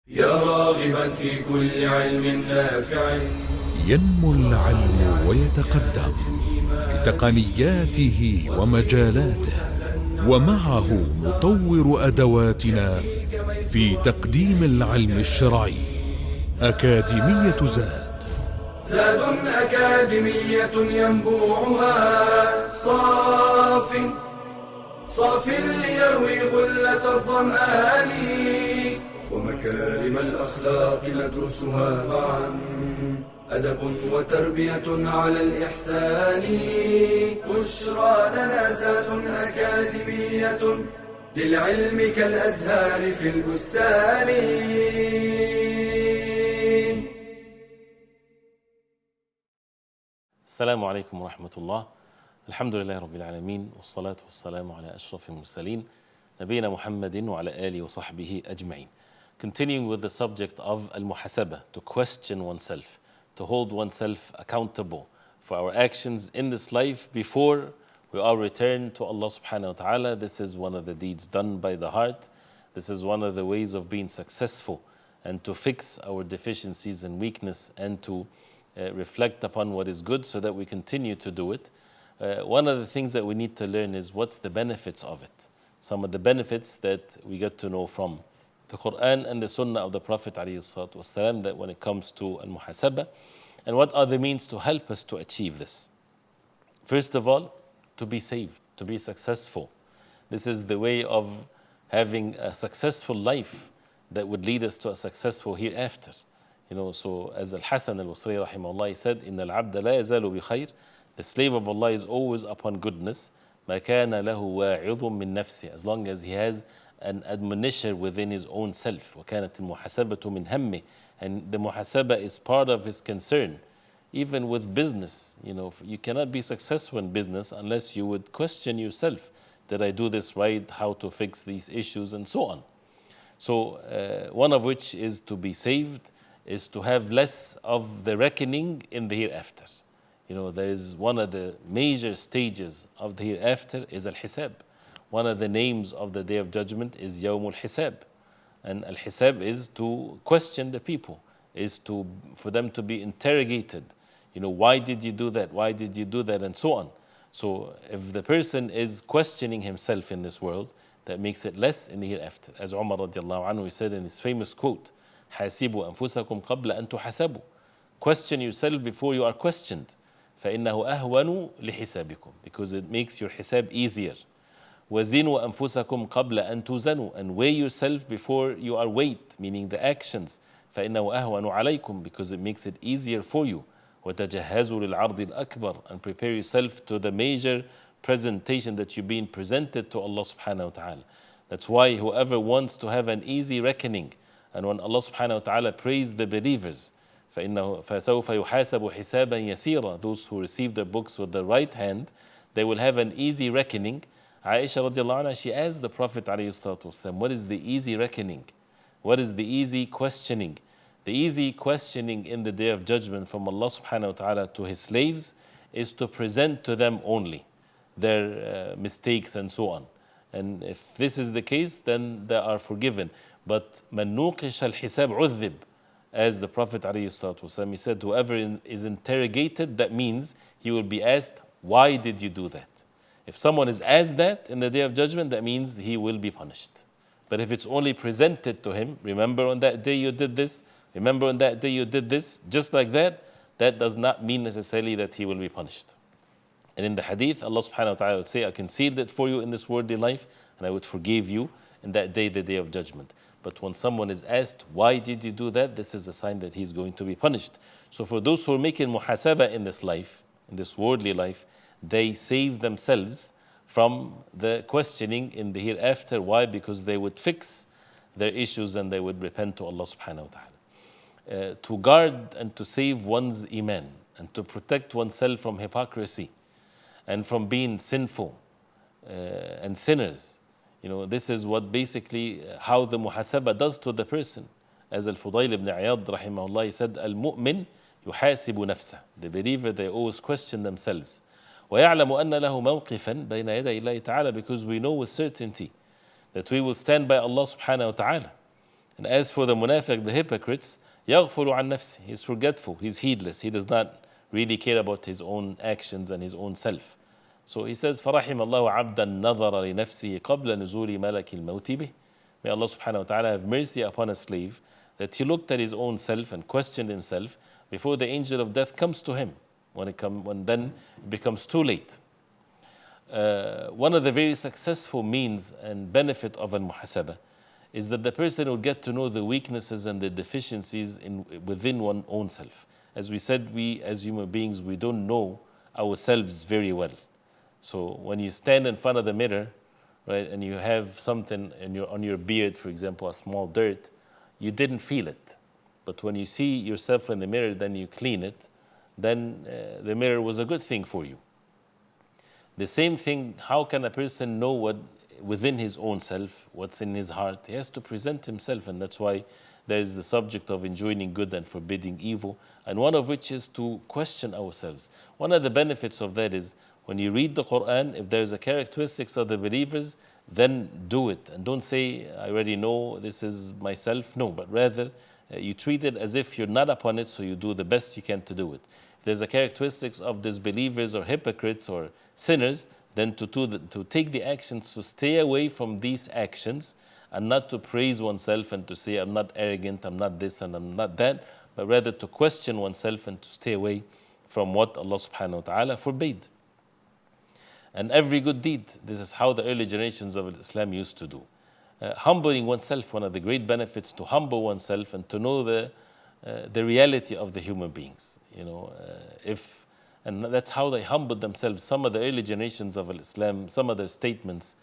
يا راغبا في كل علم نافع. ينمو العلم ويتقدم بتقنياته ومجالاته، ومعه نطور أدواتنا في تقديم العلم الشرعي. أكاديمية زاد أكاديمية ينبوعها صاف ليروي غلة الظمآن، ومكارم الأخلاق ندرسها معا، أدب وتربية على الإحسان. بشرى لنا زاد أكاديمية للعلم كالأزهار في البستان. السلام عليكم ورحمة الله. الحمد لله رب العالمين، والصلاة والسلام على أشرف المرسلين نبينا محمد وعلى آله وصحبه أجمعين. Continuing with the subject of al-muhasabah, to question oneself, to hold oneself accountable for our actions in this life before we are returned to Allah subhanahu wa ta'ala. This is one of the deeds done by the heart. This is one of the ways of being successful and to fix our deficiencies and weakness and to reflect upon what is good so that we continue to do it. One of the things that we need to learn is what's the benefits of it. Some of the benefits that we get to know from the Quran and the Sunnah of the Prophet ﷺ, that when it comes to al-muhasabah, and what are the means to help us to achieve this. First of all, to be saved, to be successful. This is the way of having a successful life that would lead us to a successful hereafter. So as Al-Hasan al-Basri rahimahullah said, إِنَّ الْعَبْدَ لَا يَزَالُ بِخَيْرٍ. The slave of Allah is always upon goodness. مَا كَانَ لَهُ وَاعِظٌ مِّن نَفْسِهِ. As long as he has an admonition within his own self. وَكَانَتِ الْمُحَاسَبَةُ مِنْ هَمِّهِ. And the muhasabah is part of his concern. Even with business, you cannot be successful in business unless you would question yourself. Did I do this right? How to fix these issues and so on. So one of which is to be saved, is to have less of the reckoning in the hereafter. There is one of the major stages of the hereafter is al-hisab. One of the names of the Day of Judgment is Yawm al-Hisab. And al-Hisab is to question the people, is for them to be interrogated. Why did you do that? Why did you do that? And so on. So if the person is questioning himself in this world, that makes it less in the hereafter. As Umar radiallahu anhu said in his famous quote, حاسبوا أنفسكم قبل أن تحاسبوا. Question yourself before you are questioned. فإنه أهون لحسابكم, because it makes your hisab easier. وزنوا أنفسكم قبل أن توزنوا. And weigh yourself before you are weighed, meaning the actions. فإنه أهون عليكم, because it makes it easier for you. وتجهزوا للعرض الأكبر. And prepare yourself to the major presentation that you're being presented to Allah subhanahu wa ta'ala. That's why whoever wants to have an easy reckoning, and when Allah subhanahu wa ta'ala praised the believers, فَسَوْفَ يُحَاسَبُ حِسَابًا يَسِيرًا, those who receive their books with the right hand, they will have an easy reckoning. Aisha radiallahu anha, she asked the Prophet ﷺ, what is the easy reckoning? What is the easy questioning? The easy questioning in the Day of Judgment from Allah subhanahu wa ta'ala to His slaves is to present to them only their mistakes and so on. And if this is the case, then they are forgiven. But مَنْ نُوقِشَ الْحِسَابِ عُذِّبْ, as the Prophet ﷺ, he said, whoever is interrogated, that means he will be asked, why did you do that? If someone is asked that in the Day of Judgment, that means he will be punished. But if it's only presented to him, remember on that day you did this, remember on that day you did this, just like that, that does not mean necessarily that he will be punished. And in the hadith, Allah subhanahu wa ta'ala would say, I concealed it for you in this worldly life, and I would forgive you in that day, the Day of Judgment. But when someone is asked, why did you do that? This is a sign that he's going to be punished. So for those who are making muhasabah in this life, in this worldly life, they save themselves from the questioning in the hereafter. Why? Because they would fix their issues and they would repent to Allah subhanahu wa ta'ala. To guard and to save one's iman and to protect oneself from hypocrisy and from being sinful and sinners. This is what basically how the muhasabah does to the person. As Al-Fudayl ibn Iyad rahimahullah, he said, Al-mu'min yuhasibu nafsah. The believer, they always question themselves. وَيَعْلَمُ أَنَّ لَهُ مَوْقِفًا بَيْنَ يَدَيْ اللَّهِ تَعَالَى, because we know with certainty that we will stand by Allah subhanahu wa ta'ala. And as for the munafiq, the hypocrites, يغفل عن نفسه, he's forgetful, he's heedless, he does not really care about his own actions and his own self. So he says, فَرَحِمَ اللَّهُ عَبْدًا نَظَرَ لِنَفْسِهِ قَبْلَ نُزُولِ مَلَكِ الْمَوْتِ بِهِ. May Allah subhanahu wa ta'ala have mercy upon a slave that he looked at his own self and questioned himself before the angel of death comes to him, when then it becomes too late. One of the very successful means and benefit of al-muhasabah is that the person will get to know the weaknesses and the deficiencies within one's own self. As we said, we as human beings, we don't know ourselves very well. So when you stand in front of the mirror, right, and you have something on your beard, for example, a small dirt, you didn't feel it. But when you see yourself in the mirror, then you clean it, then the mirror was a good thing for you. The same thing, how can a person know what within his own self, what's in his heart? He has to present himself, and that's why there is the subject of enjoining good and forbidding evil, and one of which is to question ourselves. One of the benefits of that is when you read the Quran, if there's a characteristics of the believers, then do it. And don't say, I already know this is myself. No, but rather you treat it as if you're not upon it, so you do the best you can to do it. If there's a characteristics of disbelievers or hypocrites or sinners, then to take the actions to stay away from these actions and not to praise oneself and to say, I'm not arrogant, I'm not this and I'm not that, but rather to question oneself and to stay away from what Allah subhanahu wa ta'ala forbade. And every good deed, this is how the early generations of Islam used to do. Humbling oneself, one of the great benefits to humble oneself and to know the reality of the human beings. And that's how they humbled themselves. Some of the early generations of Islam, some of their statements,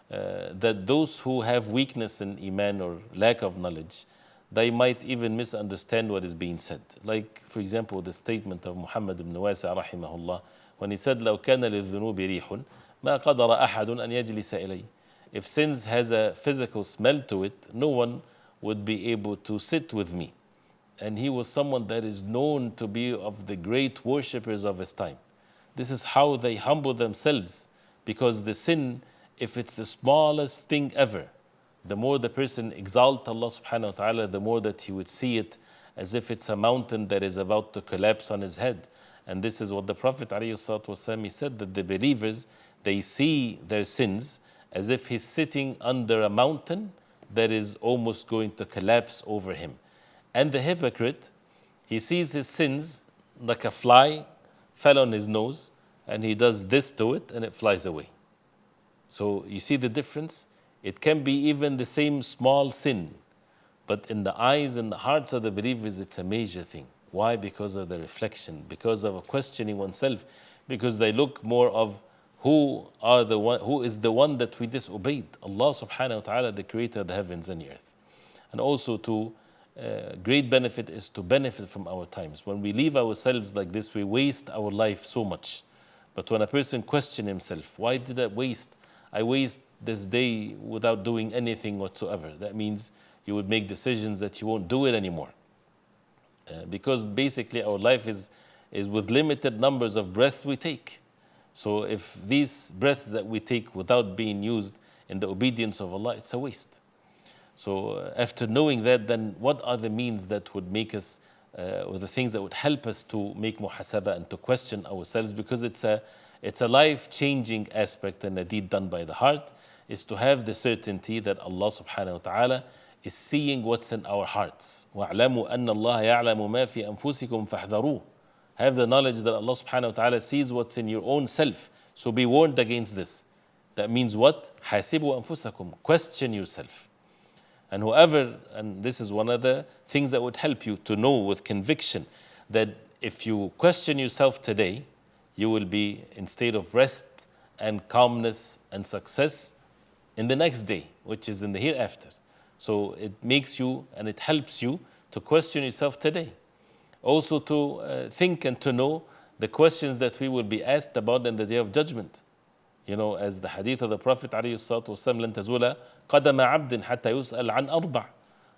that those who have weakness in Iman or lack of knowledge, they might even misunderstand what is being said. Like, for example, the statement of Muhammad ibn Wasi' rahimahullah, when he said, لو كان للذنوب ريح ما قدر أحد أن يجلس إليه. If sins has a physical smell to it, no one would be able to sit with me. And he was someone that is known to be of the great worshippers of his time. This is how they humble themselves, because the sin, if it's the smallest thing ever, the more the person exalts Allah subhanahu wa ta'ala, the more that he would see it as if it's a mountain that is about to collapse on his head. And this is what the Prophet ﷺ, he said, that the believers, they see their sins as if he's sitting under a mountain that is almost going to collapse over him. And the hypocrite, he sees his sins like a fly fell on his nose, and he does this to it and it flies away. So you see the difference? It can be even the same small sin, but in the eyes and the hearts of the believers, it's a major thing. Why? Because of the reflection, because of questioning oneself, because they look more of who is the one that we disobeyed, Allah subhanahu wa ta'ala, the creator of the heavens and the earth. And also great benefit is to benefit from our times. When we leave ourselves like this, we waste our life so much. But when a person questions himself, why did I waste? I waste this day without doing anything whatsoever. That means you would make decisions that you won't do it anymore. Because basically our life is with limited numbers of breaths we take. So if these breaths that we take without being used in the obedience of Allah, it's a waste. So after knowing that, then what are the means that would make us, or the things that would help us to make muhasabah and to question ourselves? Because it's a life-changing aspect and a deed done by the heart, is to have the certainty that Allah subhanahu wa ta'ala is seeing what's in our hearts. وَاعْلَمُوا أَنَّ اللَّهَ يَعْلَمُ مَا فِي أَنفُسِكُمْ فَاحْذَرُوهُ. Have the knowledge that Allah subhanahu wa ta'ala sees what's in your own self. So be warned against this. That means what? حَاسِبُوا أَنفُسَكُمْ. Question yourself. And this is one of the things that would help you to know with conviction that if you question yourself today, you will be in state of rest and calmness and success in the next day, which is in the hereafter. So it makes you and it helps you to question yourself today. Also to think and to know the questions that we will be asked about in the Day of Judgment. As the hadith of the Prophet ﷺ, لَن تَزُولَ قَدَمَ عَبْدٍ حَتَّى يُسْأَلْ عَنْ أَرْبَعٍ,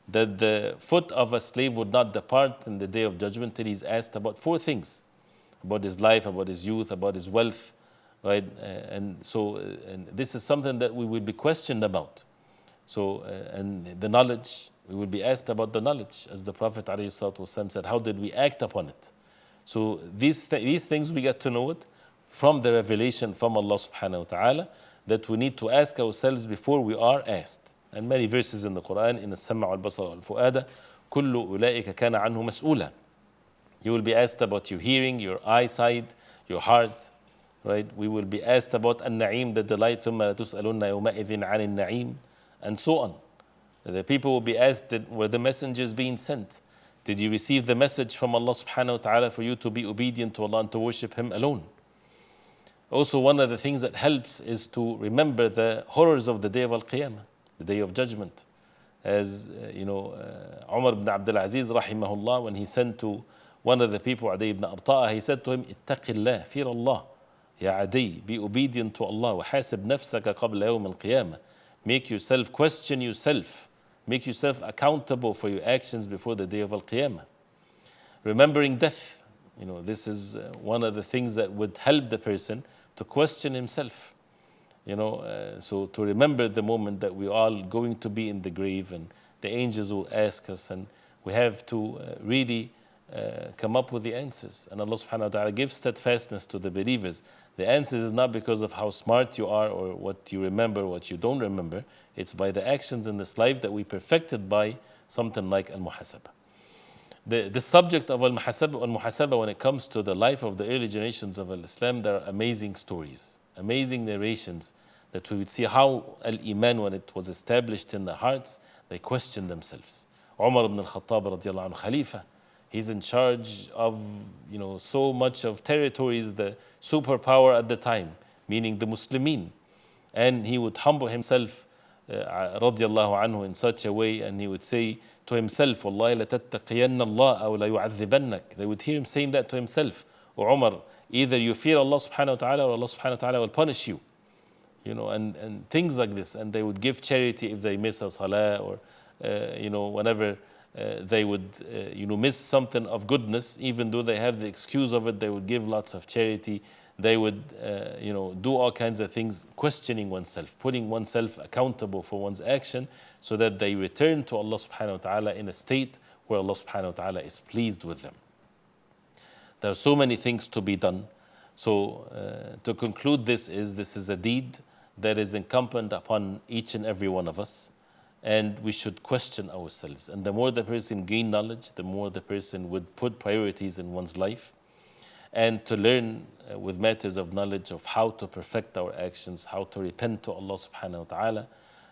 that the foot of a slave would not depart in the Day of Judgment till he's asked about 4 things: about his life, about his youth, about his wealth, right? And this is something that we will be questioned about. So, and the knowledge, We will be asked about the knowledge, as the Prophet ﷺ said, how did we act upon it? So these things we get to know it from the revelation from Allah subhanahu wa ta'ala, that we need to ask ourselves before we are asked. And many verses in the Quran, in السمع والبصر والفؤاد كل أولئك كان عنه مسؤولا. You will be asked about your hearing, your eyesight, your heart, right? We will be asked about النعيم, the delight, ثم لتسألن يومئذ عن النعيم, and so on. The people will be asked, were the messengers being sent? Did you receive the message from Allah subhanahu wa ta'ala for you to be obedient to Allah and to worship Him alone? Also, one of the things that helps is to remember the horrors of the day of Al-Qiyamah, the day of judgment. As Umar ibn Abdul Aziz rahimahullah, when he sent to one of the people, Adi ibn Arta'a, he said to him, ittaqillah, fear Allah, ya Adi, be obedient to Allah, وحاسب نفسك قبل يوم القيامة. Make yourself, question yourself, make yourself accountable for your actions before the day of Al-Qiyamah. Remembering death, this is one of the things that would help the person to question himself. So to remember the moment that we are all going to be in the grave, and the angels will ask us, and we have to really come up with the answers. And Allah subhanahu wa ta'ala gives steadfastness to the believers. The answer is not because of how smart you are or what you remember, what you don't remember. It's by the actions in this life that we perfected by something like al-muhasabah. The subject of al-muhasabah, when it comes to the life of the early generations of Islam, there are amazing stories, amazing narrations, that we would see how al-Iman, when it was established in their hearts, they questioned themselves. Umar ibn al-Khattab radiallahu anhu, Khalifa, he's in charge of so much of territories, the superpower at the time, meaning the Muslimin. And he would humble himself radiallahu anhu in such a way, and he would say to himself, Wallahi latattaqiyanna Allah aw la yu'adhibannak. They would hear him saying that to himself. Or Umar, either you fear Allah subhanahu wa ta'ala or Allah subhanahu wa ta'ala will punish you. And things like this. And they would give charity if they miss a salah, or whenever they would miss something of goodness, even though they have the excuse of it, they would give lots of charity. They would do all kinds of things, questioning oneself, putting oneself accountable for one's action, so that they return to Allah subhanahu wa ta'ala in a state where Allah subhanahu wa ta'ala is pleased with them. There are so many things to be done. So to conclude, this is a deed that is incumbent upon each and every one of us, and we should question ourselves. And the more the person gain knowledge, the more the person would put priorities in one's life, and to learn with matters of knowledge of how to perfect our actions, how to repent to Allah subhanahu wa ta'ala,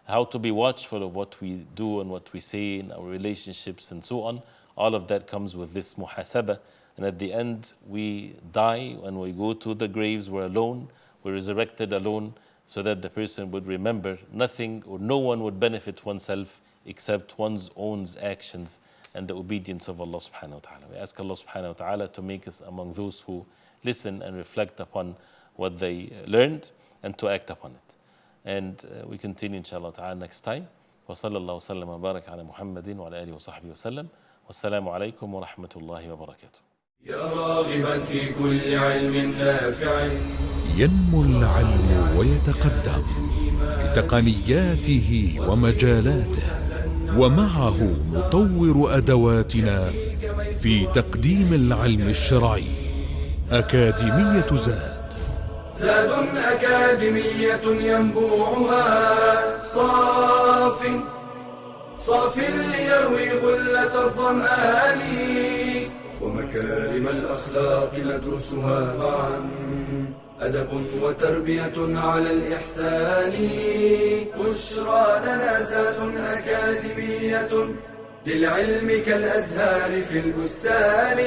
how to be watchful of what we do and what we say in our relationships and so on. All of that comes with this muhasabah. And at the end, we die, and we go to the graves, we're alone, we're resurrected alone, so that the person would remember nothing or no one would benefit oneself except one's own actions and the obedience of Allah subhanahu wa ta'ala. We ask Allah subhanahu wa ta'ala to make us among those who listen and reflect upon what they learned and to act upon it. And we continue inshallah ta'ala next time. وصلى الله وسلم وبارك على محمد وعلى آله وصحبه وسلم. والسلام عليكم ورحمة الله وبركاته. يا راغبا في كل علم نافع ينمو العلم ويتقدم بتقنياته ومجالاته، ومعه نطور أدواتنا في تقديم العلم الشرعي. أكاديمية زاد أكاديمية ينبوعها صاف ليروي غلة الظمآن، ومكارم الأخلاق ندرسها معا، أدب وتربية على الإحسان. بشرى لنا زاد أكاديمية للعلم كالأزهار في البستان.